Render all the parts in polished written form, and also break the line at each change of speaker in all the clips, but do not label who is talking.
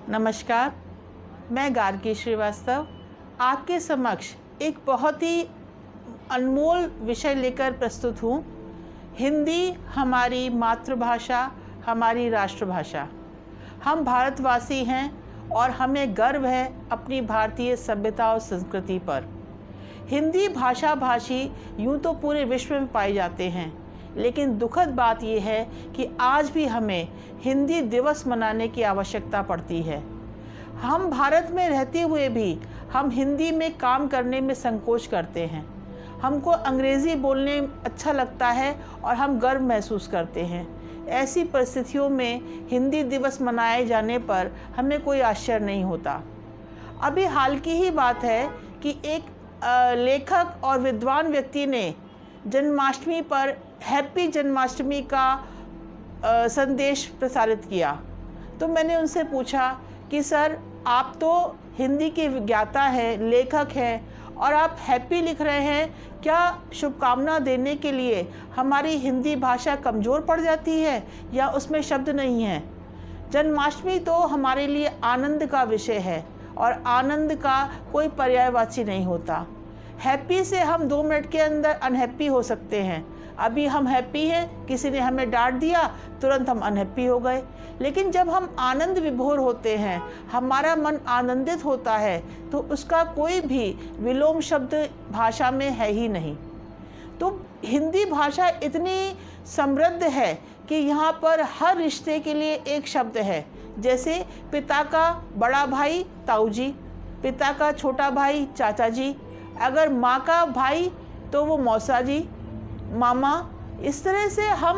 नमस्कार, मैं गार्गी श्रीवास्तव आपके समक्ष एक बहुत ही अनमोल विषय लेकर प्रस्तुत हूँ। हिंदी हमारी मातृभाषा, हमारी राष्ट्रभाषा। हम भारतवासी हैं और हमें गर्व है अपनी भारतीय सभ्यता और संस्कृति पर। हिंदी भाषा भाषी यूँ तो पूरे विश्व में पाए जाते हैं, लेकिन दुखद बात यह है कि आज भी हमें हिंदी दिवस मनाने की आवश्यकता पड़ती है। हम भारत में रहते हुए भी हम हिंदी में काम करने में संकोच करते हैं। हमको अंग्रेज़ी बोलने अच्छा लगता है और हम गर्व महसूस करते हैं। ऐसी परिस्थितियों में हिंदी दिवस मनाए जाने पर हमें कोई आश्चर्य नहीं होता। अभी हाल की ही बात है कि एक लेखक और विद्वान व्यक्ति ने जन्माष्टमी पर हैप्पी जन्माष्टमी का संदेश प्रसारित किया। तो मैंने उनसे पूछा कि सर, आप तो हिंदी के ज्ञाता हैं, लेखक हैं और आप हैप्पी लिख रहे हैं, क्या शुभकामना देने के लिए हमारी हिंदी भाषा कमज़ोर पड़ जाती है या उसमें शब्द नहीं हैं? जन्माष्टमी तो हमारे लिए आनंद का विषय है और आनंद का कोई पर्यायवाची नहीं होता। हैप्पी से हम 2 मिनट के अंदर अनहैप्पी हो सकते हैं। अभी हम हैप्पी हैं, किसी ने हमें डांट दिया, तुरंत हम अनहैप्पी हो गए। लेकिन जब हम आनंद विभोर होते हैं, हमारा मन आनंदित होता है, तो उसका कोई भी विलोम शब्द भाषा में है ही नहीं। तो हिंदी भाषा इतनी समृद्ध है कि यहाँ पर हर रिश्ते के लिए एक शब्द है। जैसे पिता का बड़ा भाई ताऊ जी, पिता का छोटा भाई चाचा जी, अगर माँ का भाई तो वो मौसा जी, मामा। इस तरह से हम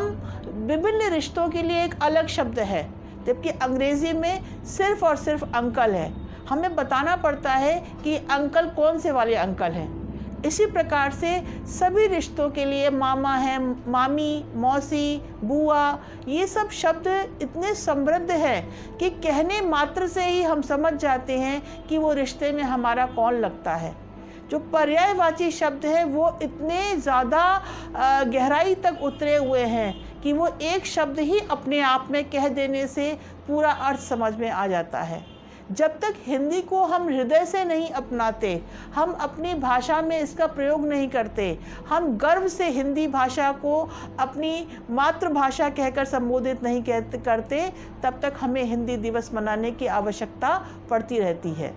विभिन्न रिश्तों के लिए एक अलग शब्द है, जबकि अंग्रेज़ी में सिर्फ़ और सिर्फ अंकल है। हमें बताना पड़ता है कि अंकल कौन से वाले अंकल हैं। इसी प्रकार से सभी रिश्तों के लिए मामा है, मामी, मौसी, बुआ, ये सब शब्द इतने समृद्ध हैं कि कहने मात्र से ही हम समझ जाते हैं कि वो रिश्ते में हमारा कौन लगता है। जो पर्यायवाची शब्द है वो इतने ज़्यादा गहराई तक उतरे हुए हैं कि वो एक शब्द ही अपने आप में कह देने से पूरा अर्थ समझ में आ जाता है। जब तक हिंदी को हम हृदय से नहीं अपनाते, हम अपनी भाषा में इसका प्रयोग नहीं करते, हम गर्व से हिंदी भाषा को अपनी मातृभाषा कहकर संबोधित नहीं करते, तब तक हमें हिंदी दिवस मनाने की आवश्यकता पड़ती रहती है।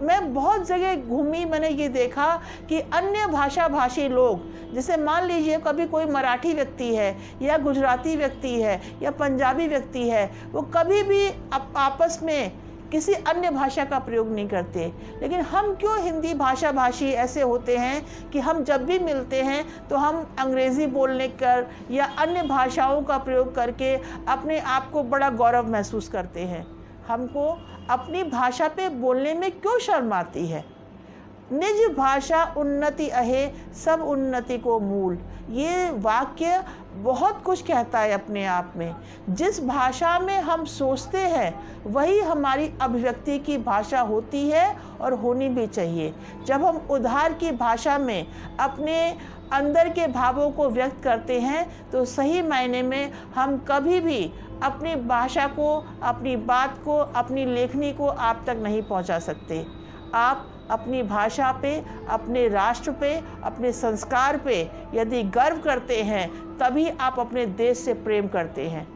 मैं बहुत जगह घूमी, मैंने ये देखा कि अन्य भाषा भाषी लोग, जैसे मान लीजिए कभी कोई मराठी व्यक्ति है या गुजराती व्यक्ति है या पंजाबी व्यक्ति है, वो कभी भी आपस में किसी अन्य भाषा का प्रयोग नहीं करते। लेकिन हम क्यों हिंदी भाषा भाषी ऐसे होते हैं कि हम जब भी मिलते हैं तो हम अंग्रेज़ी बोलने कर या अन्य भाषाओं का प्रयोग करके अपने आप को बड़ा गौरव महसूस करते हैं। हमको अपनी भाषा पे बोलने में क्यों शर्म आती है? निज भाषा उन्नति अहे, सब उन्नति को मूल। ये वाक्य बहुत कुछ कहता है अपने आप में। जिस भाषा में हम सोचते हैं वही हमारी अभिव्यक्ति की भाषा होती है और होनी भी चाहिए। जब हम उधार की भाषा में अपने अंदर के भावों को व्यक्त करते हैं तो सही मायने में हम कभी भी अपनी भाषा को, अपनी बात को, अपनी लेखनी को आप तक नहीं पहुंचा सकते। आप अपनी भाषा पे, अपने राष्ट्र पे, अपने संस्कार पे यदि गर्व करते हैं, तभी आप अपने देश से प्रेम करते हैं।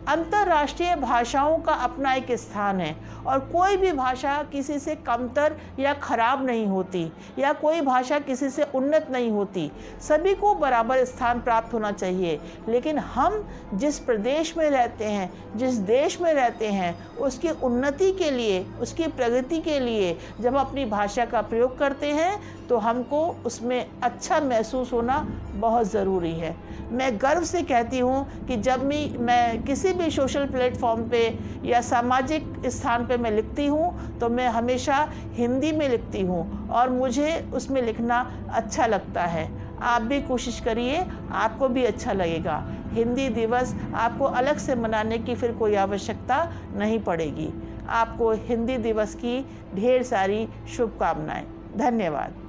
अंतर्राष्ट्रीय भाषाओं का अपना एक स्थान है और कोई भी भाषा किसी से कमतर या ख़राब नहीं होती या कोई भाषा किसी से उन्नत नहीं होती। सभी को बराबर स्थान प्राप्त होना चाहिए। लेकिन हम जिस प्रदेश में रहते हैं, जिस देश में रहते हैं, उसकी उन्नति के लिए, उसकी प्रगति के लिए जब अपनी भाषा का प्रयोग करते हैं तो हमको उसमें अच्छा महसूस होना बहुत ज़रूरी है। मैं गर्व से कहती हूँ कि जब मैं किसी भी सोशल प्लेटफॉर्म पे या सामाजिक स्थान पे मैं लिखती हूँ तो मैं हमेशा हिंदी में लिखती हूँ और मुझे उसमें लिखना अच्छा लगता है। आप भी कोशिश करिए, आपको भी अच्छा लगेगा। हिंदी दिवस आपको अलग से मनाने की फिर कोई आवश्यकता नहीं पड़ेगी। आपको हिंदी दिवस की ढेर सारी शुभकामनाएं। धन्यवाद।